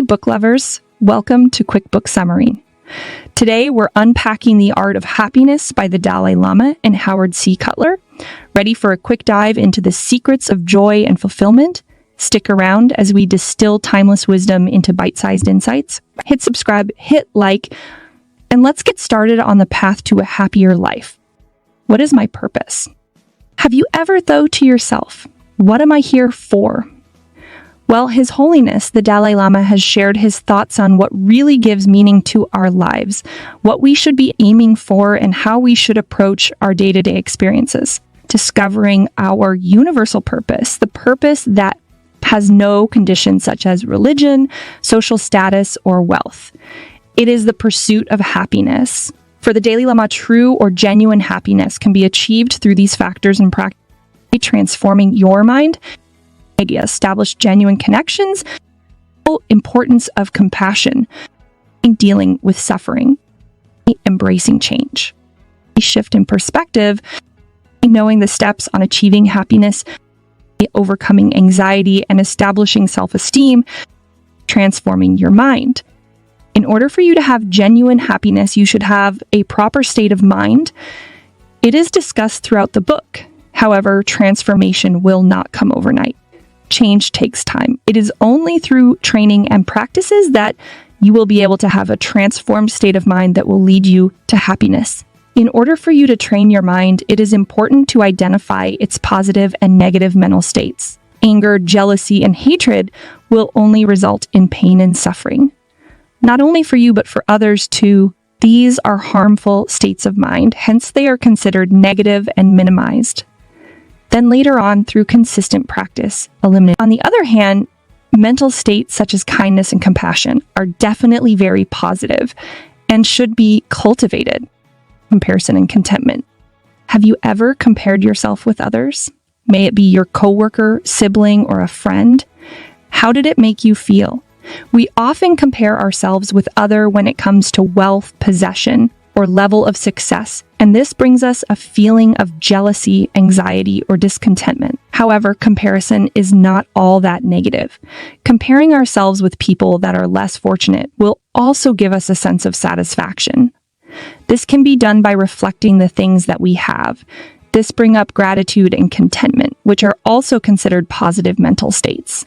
book lovers. Welcome to Quick Book Summary. Today, we're unpacking The Art of Happiness by the Dalai Lama and Howard C. Cutler. Ready for a quick dive into the secrets of joy and fulfillment? Stick around as we distill timeless wisdom into bite-sized insights. Hit subscribe, hit like, and let's get started on the path to a happier life. What is my purpose? Have you ever thought to yourself, what am I here for? Well, His Holiness, the Dalai Lama, has shared his thoughts on what really gives meaning to our lives, what we should be aiming for, and how we should approach our day-to-day experiences. Discovering our universal purpose, the purpose that has no conditions such as religion, social status, or wealth. It is the pursuit of happiness. For the Dalai Lama, true or genuine happiness can be achieved through these factors and practice, transforming your mind, establish genuine connections, importance of compassion, dealing with suffering, embracing change, a shift in perspective, knowing the steps on achieving happiness, overcoming anxiety, and establishing self-esteem, transforming your mind. In order for you to have genuine happiness, you should have a proper state of mind. It is discussed throughout the book. However, transformation will not come overnight. Change takes time. It is only through training and practices that you will be able to have a transformed state of mind that will lead you to happiness. In order for you to train your mind, it is important to identify its positive and negative mental states. Anger, jealousy, and hatred will only result in pain and suffering. Not only for you, but for others too. These are harmful states of mind, hence they are considered negative and minimized. Then later on, through consistent practice, eliminate. On the other hand, mental states such as kindness and compassion are definitely very positive and should be cultivated. Comparison and contentment. Have you ever compared yourself with others? May it be your coworker, sibling, or a friend? How did it make you feel? We often compare ourselves with others when it comes to wealth, possession, or level of success, and this brings us a feeling of jealousy, anxiety, or discontentment. However, comparison is not all that negative. Comparing ourselves with people that are less fortunate will also give us a sense of satisfaction. This can be done by reflecting the things that we have. This brings up gratitude and contentment, which are also considered positive mental states.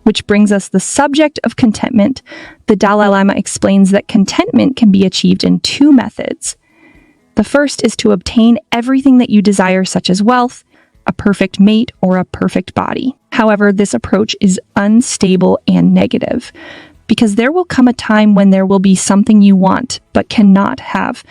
Which brings us the subject of contentment. The Dalai Lama explains that contentment can be achieved in two methods. The first is to obtain everything that you desire, such as wealth, a perfect mate, or a perfect body. However, this approach is unstable and negative, because there will come a time when there will be something you want but cannot have.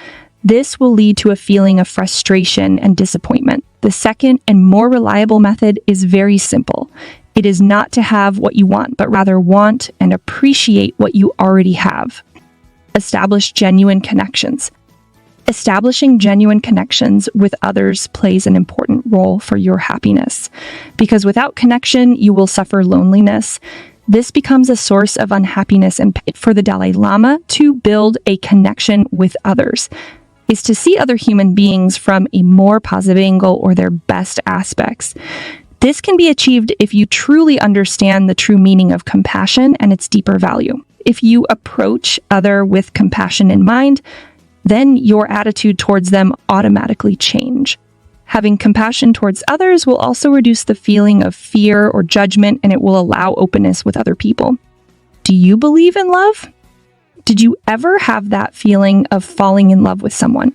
This will lead to a feeling of frustration and disappointment. The second and more reliable method is very simple. It is not to have what you want, but rather want and appreciate what you already have. Establish genuine connections. Establishing genuine connections with others plays an important role for your happiness, because without connection, you will suffer loneliness. This becomes a source of unhappiness, and for the Dalai Lama to build a connection with others is to see other human beings from a more positive angle or their best aspects. This can be achieved if you truly understand the true meaning of compassion and its deeper value. If you approach others with compassion in mind, then your attitude towards them automatically change. Having compassion towards others will also reduce the feeling of fear or judgment, and it will allow openness with other people. Do you believe in love? Did you ever have that feeling of falling in love with someone?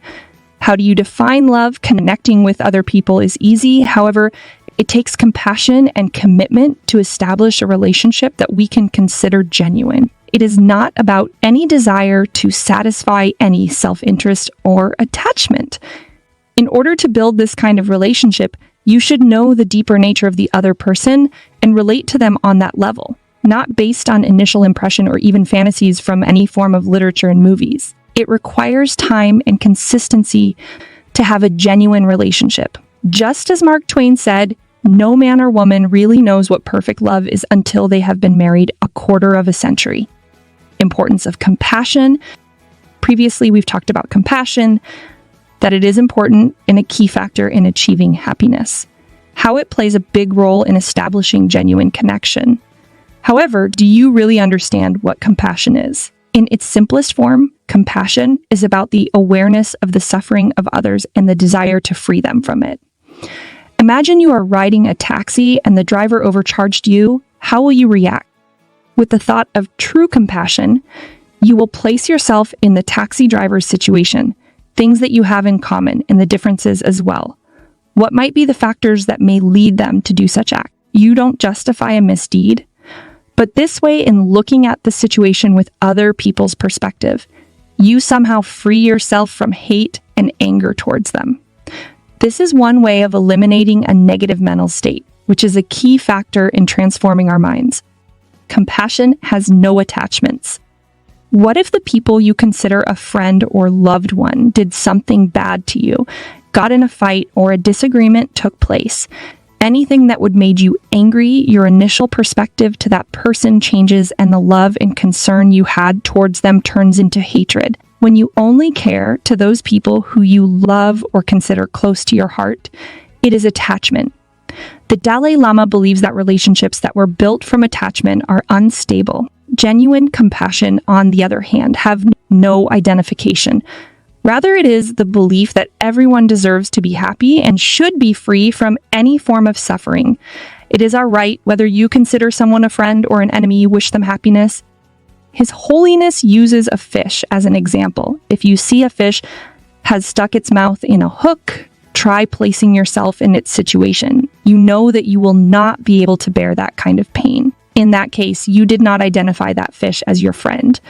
How do you define love? Connecting with other people is easy. However, it takes compassion and commitment to establish a relationship that we can consider genuine. It is not about any desire to satisfy any self-interest or attachment. In order to build this kind of relationship, you should know the deeper nature of the other person and relate to them on that level, not based on initial impression or even fantasies from any form of literature and movies. It requires time and consistency to have a genuine relationship. Just as Mark Twain said, no man or woman really knows what perfect love is until they have been married a quarter of a century. Importance of compassion. Previously, we've talked about compassion, that it is important and a key factor in achieving happiness. How it plays a big role in establishing genuine connection. However, do you really understand what compassion is? In its simplest form, compassion is about the awareness of the suffering of others and the desire to free them from it. Imagine you are riding a taxi and the driver overcharged you. How will you react? With the thought of true compassion, you will place yourself in the taxi driver's situation, things that you have in common and the differences as well. What might be the factors that may lead them to do such act? You don't justify a misdeed, but this way, in looking at the situation with other people's perspective, you somehow free yourself from hate and anger towards them. This is one way of eliminating a negative mental state, which is a key factor in transforming our minds. Compassion has no attachments. What if the people you consider a friend or loved one did something bad to you, got in a fight, or a disagreement took place? Anything that would make you angry, your initial perspective to that person changes and the love and concern you had towards them turns into hatred. When you only care to those people who you love or consider close to your heart, it is attachment. The Dalai Lama believes that relationships that were built from attachment are unstable. Genuine compassion, on the other hand, have no identification. Rather, it is the belief that everyone deserves to be happy and should be free from any form of suffering. It is our right, whether you consider someone a friend or an enemy, you wish them happiness. His Holiness uses a fish as an example. If you see a fish has stuck its mouth in a hook, try placing yourself in its situation. You know that you will not be able to bear that kind of pain. In that case, you did not identify that fish as your friend.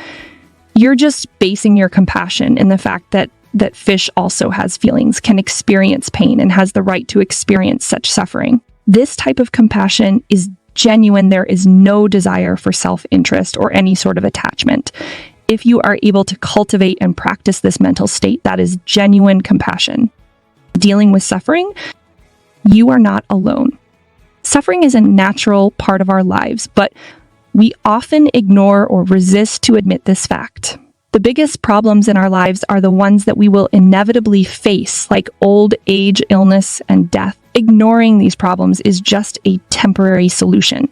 You're just basing your compassion in the fact that fish also has feelings, can experience pain, and has the right to experience such suffering. This type of compassion is genuine. There is no desire for self-interest or any sort of attachment. If you are able to cultivate and practice this mental state, that is genuine compassion. Dealing with suffering, you are not alone. Suffering is a natural part of our lives, but we often ignore or resist to admit this fact. The biggest problems in our lives are the ones that we will inevitably face, like old age, illness, and death. Ignoring these problems is just a temporary solution.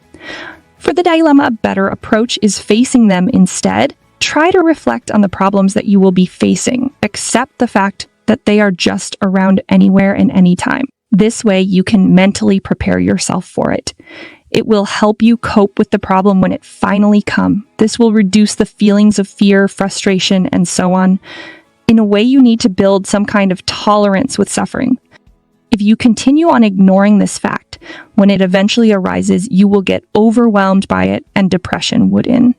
For the Dalai Lama, a better approach is facing them instead. Try to reflect on the problems that you will be facing. Accept the fact that they are just around anywhere and anytime. This way, you can mentally prepare yourself for it. It will help you cope with the problem when it finally comes. This will reduce the feelings of fear, frustration, and so on. In a way, you need to build some kind of tolerance with suffering. If you continue on ignoring this fact, when it eventually arises, you will get overwhelmed by it and depression would in.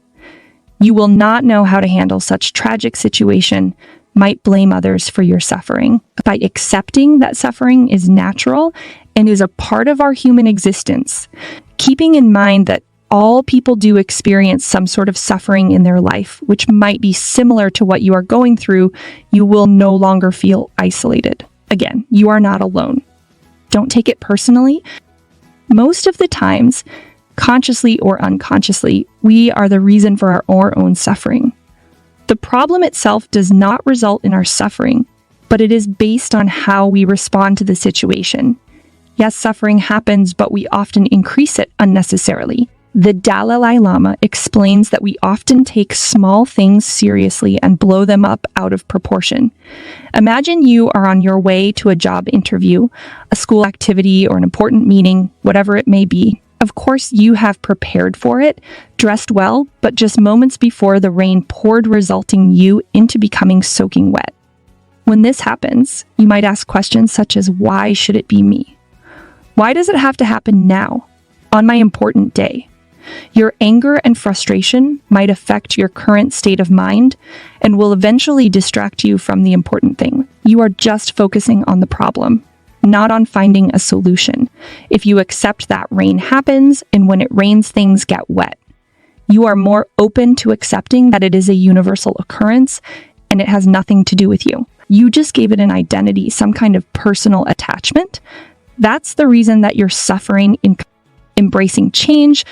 You will not know how to handle such tragic situation, might blame others for your suffering. By accepting that suffering is natural and is a part of our human existence, keeping in mind that all people do experience some sort of suffering in their life, which might be similar to what you are going through, you will no longer feel isolated. Again, you are not alone. Don't take it personally. Most of the times, consciously or unconsciously, we are the reason for our own suffering. The problem itself does not result in our suffering, but it is based on how we respond to the situation. Yes, suffering happens, but we often increase it unnecessarily. The Dalai Lama explains that we often take small things seriously and blow them up out of proportion. Imagine you are on your way to a job interview, a school activity, or an important meeting, whatever it may be. Of course, you have prepared for it, dressed well, but just moments before the rain poured, resulting you into becoming soaking wet. When this happens, you might ask questions such as, why should it be me? Why does it have to happen now, on my important day? Your anger and frustration might affect your current state of mind and will eventually distract you from the important thing. You are just focusing on the problem, not on finding a solution. If you accept that rain happens, and when it rains, things get wet, you are more open to accepting that it is a universal occurrence and it has nothing to do with you. You just gave it an identity, some kind of personal attachment. That's the reason that you're suffering in embracing change.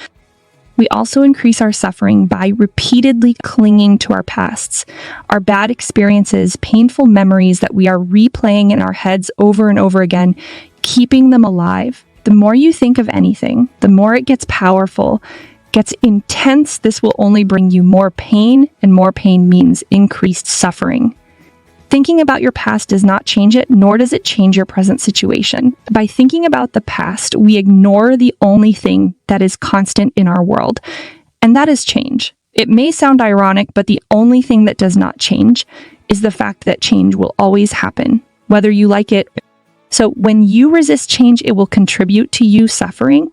We also increase our suffering by repeatedly clinging to our pasts, our bad experiences, painful memories that we are replaying in our heads over and over again, keeping them alive. The more you think of anything, the more it gets powerful, gets intense, this will only bring you more pain, and more pain means increased suffering. Thinking about your past does not change it, nor does it change your present situation. By thinking about the past, we ignore the only thing that is constant in our world, and that is change. It may sound ironic, but the only thing that does not change is the fact that change will always happen, whether you like it. So when you resist change, it will contribute to you suffering.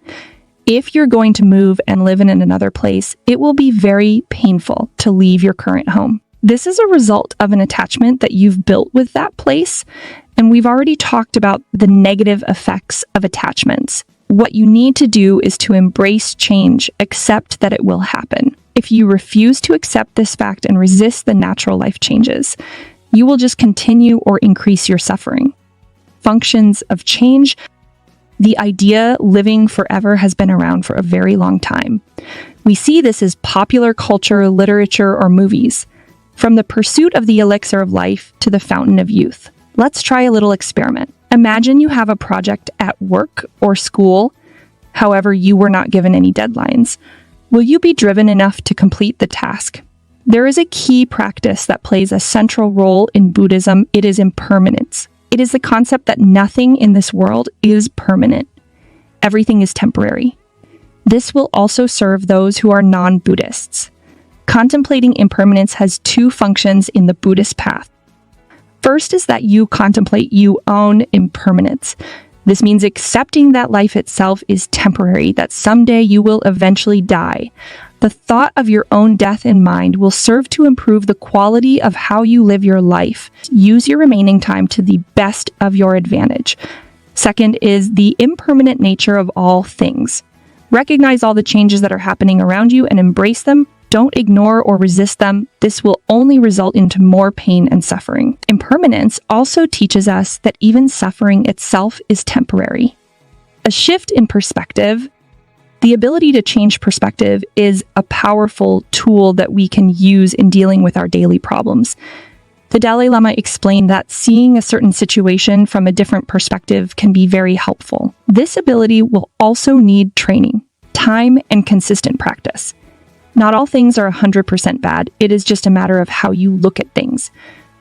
If you're going to move and live in another place, it will be very painful to leave your current home. This is a result of an attachment that you've built with that place, and we've already talked about the negative effects of attachments. What you need to do is to embrace change, accept that it will happen. If you refuse to accept this fact and resist the natural life changes, you will just continue or increase your suffering. Functions of change. The idea living forever has been around for a very long time. We see this as popular culture, literature, or movies. From the pursuit of the elixir of life to the fountain of youth. Let's try a little experiment. Imagine you have a project at work or school. However, you were not given any deadlines. Will you be driven enough to complete the task? There is a key practice that plays a central role in Buddhism. It is impermanence. It is the concept that nothing in this world is permanent. Everything is temporary. This will also serve those who are non-Buddhists. Contemplating impermanence has two functions in the Buddhist path. First is that you contemplate your own impermanence. This means accepting that life itself is temporary, that someday you will eventually die. The thought of your own death in mind will serve to improve the quality of how you live your life. Use your remaining time to the best of your advantage. Second is the impermanent nature of all things. Recognize all the changes that are happening around you and embrace them. Don't ignore or resist them. This will only result into more pain and suffering. Impermanence also teaches us that even suffering itself is temporary. A shift in perspective. The ability to change perspective is a powerful tool that we can use in dealing with our daily problems. The Dalai Lama explained that seeing a certain situation from a different perspective can be very helpful. This ability will also need training, time, and consistent practice. Not all things are 100% bad. It is just a matter of how you look at things.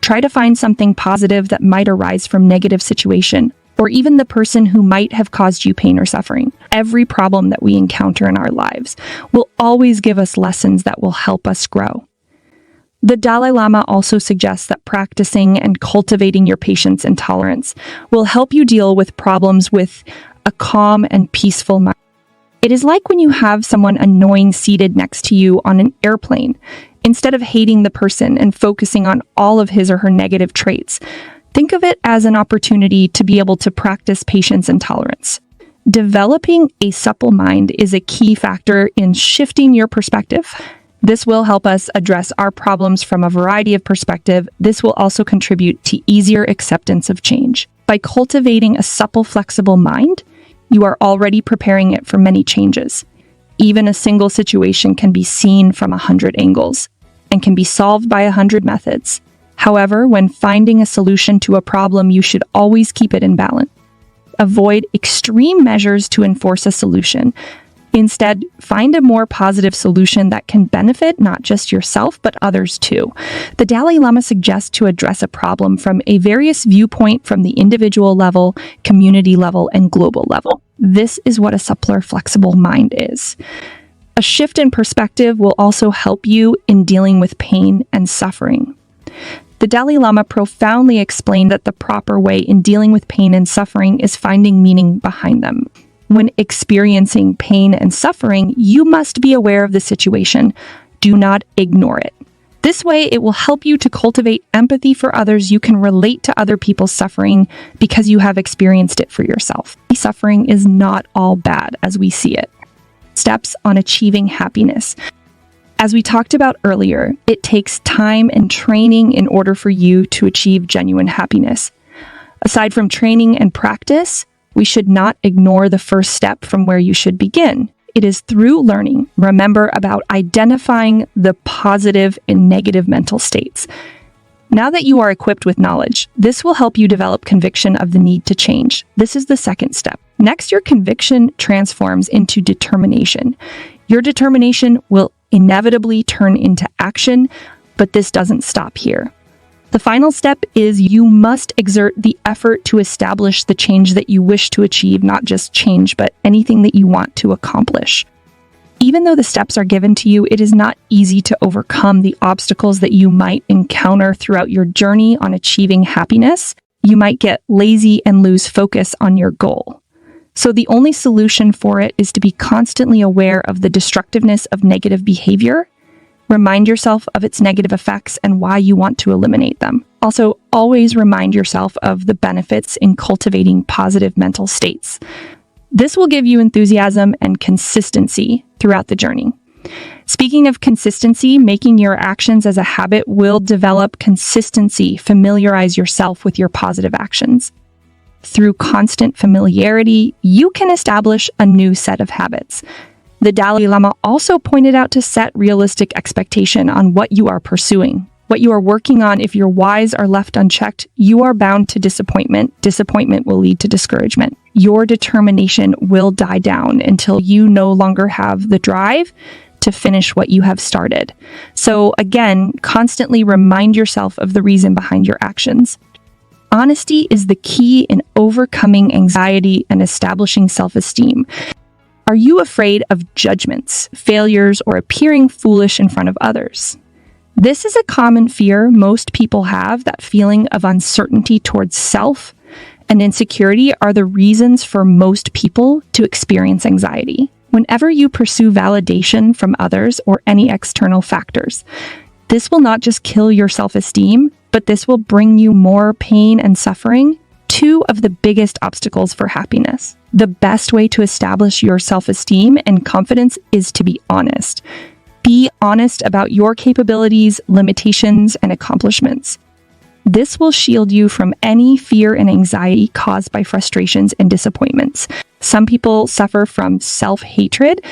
Try to find something positive that might arise from negative situation, or even the person who might have caused you pain or suffering. Every problem that we encounter in our lives will always give us lessons that will help us grow. The Dalai Lama also suggests that practicing and cultivating your patience and tolerance will help you deal with problems with a calm and peaceful mind. It is like when you have someone annoying seated next to you on an airplane. Instead of hating the person and focusing on all of his or her negative traits, think of it as an opportunity to be able to practice patience and tolerance. Developing a supple mind is a key factor in shifting your perspective. This will help us address our problems from a variety of perspectives. This will also contribute to easier acceptance of change. By cultivating a supple, flexible mind, you are already preparing it for many changes. Even a single situation can be seen from 100 angles and can be solved by 100 methods. However, when finding a solution to a problem, you should always keep it in balance. Avoid extreme measures to enforce a solution. Instead, find a more positive solution that can benefit not just yourself, but others too. The Dalai Lama suggests to address a problem from a various viewpoint from the individual level, community level, and global level. This is what a suppler, flexible mind is. A shift in perspective will also help you in dealing with pain and suffering. The Dalai Lama profoundly explained that the proper way in dealing with pain and suffering is finding meaning behind them. When experiencing pain and suffering, you must be aware of the situation. Do not ignore it. This way, it will help you to cultivate empathy for others. You can relate to other people's suffering because you have experienced it for yourself. Suffering is not all bad as we see it. Steps on achieving happiness. As we talked about earlier, it takes time and training in order for you to achieve genuine happiness. Aside from training and practice, we should not ignore the first step from where you should begin. It is through learning. Remember about identifying the positive and negative mental states. Now that you are equipped with knowledge, this will help you develop conviction of the need to change. This is the second step. Next, your conviction transforms into determination. Your determination will inevitably turn into action, but this doesn't stop here. The final step is you must exert the effort to establish the change that you wish to achieve, not just change, but anything that you want to accomplish. Even though the steps are given to you, it is not easy to overcome the obstacles that you might encounter throughout your journey on achieving happiness. You might get lazy and lose focus on your goal. So the only solution for it is to be constantly aware of the destructiveness of negative behavior. Remind yourself of its negative effects and why you want to eliminate them. Also, always remind yourself of the benefits in cultivating positive mental states. This will give you enthusiasm and consistency throughout the journey. Speaking of consistency, making your actions as a habit will develop consistency. Familiarize yourself with your positive actions. Through constant familiarity, you can establish a new set of habits. The Dalai Lama also pointed out to set realistic expectation on what you are pursuing, what you are working on. If your whys are left unchecked, you are bound to disappointment. Disappointment will lead to discouragement. Your determination will die down until you no longer have the drive to finish what you have started. So again, constantly remind yourself of the reason behind your actions. Honesty is the key in overcoming anxiety and establishing self-esteem. Are you afraid of judgments, failures, or appearing foolish in front of others? This is a common fear most people have. That feeling of uncertainty towards self and insecurity are the reasons for most people to experience anxiety. Whenever you pursue validation from others or any external factors, this will not just kill your self-esteem, but this will bring you more pain and suffering, two of the biggest obstacles for happiness. The best way to establish your self-esteem and confidence is to be honest. Be honest about your capabilities, limitations, and accomplishments. This will shield you from any fear and anxiety caused by frustrations and disappointments. Some people suffer from self-hatred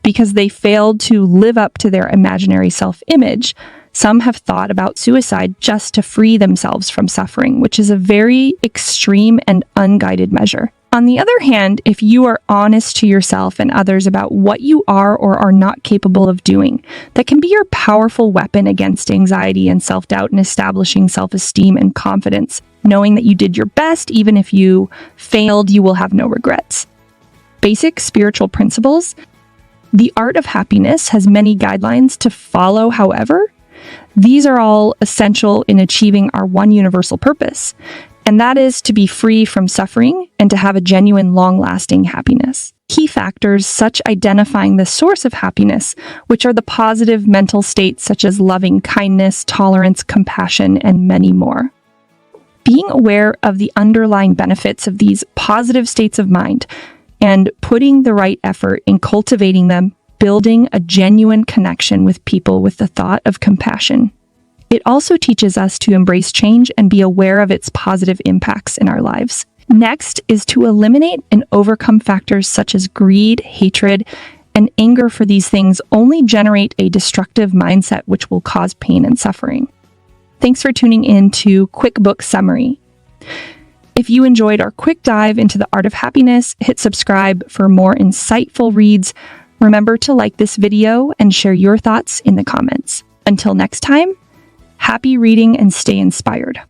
because they failed to live up to their imaginary self-image. Some have thought about suicide just to free themselves from suffering, which is a very extreme and unguided measure. On the other hand, if you are honest to yourself and others about what you are or are not capable of doing, that can be your powerful weapon against anxiety and self-doubt and establishing self-esteem and confidence. Knowing that you did your best, even if you failed, you will have no regrets. Basic spiritual principles. The art of happiness has many guidelines to follow, however. These are all essential in achieving our one universal purpose, and that is to be free from suffering and to have a genuine, long-lasting happiness. Key factors such identifying the source of happiness, which are the positive mental states such as loving kindness, tolerance, compassion, and many more. Being aware of the underlying benefits of these positive states of mind and putting the right effort in cultivating them, building a genuine connection with people with the thought of compassion. It also teaches us to embrace change and be aware of its positive impacts in our lives. Next is to eliminate and overcome factors such as greed, hatred, and anger, for these things only generate a destructive mindset which will cause pain and suffering. Thanks for tuning in to Quick Book Summary. If you enjoyed our quick dive into the art of happiness, hit subscribe for more insightful reads. Remember to like this video and share your thoughts in the comments. Until next time, happy reading and stay inspired.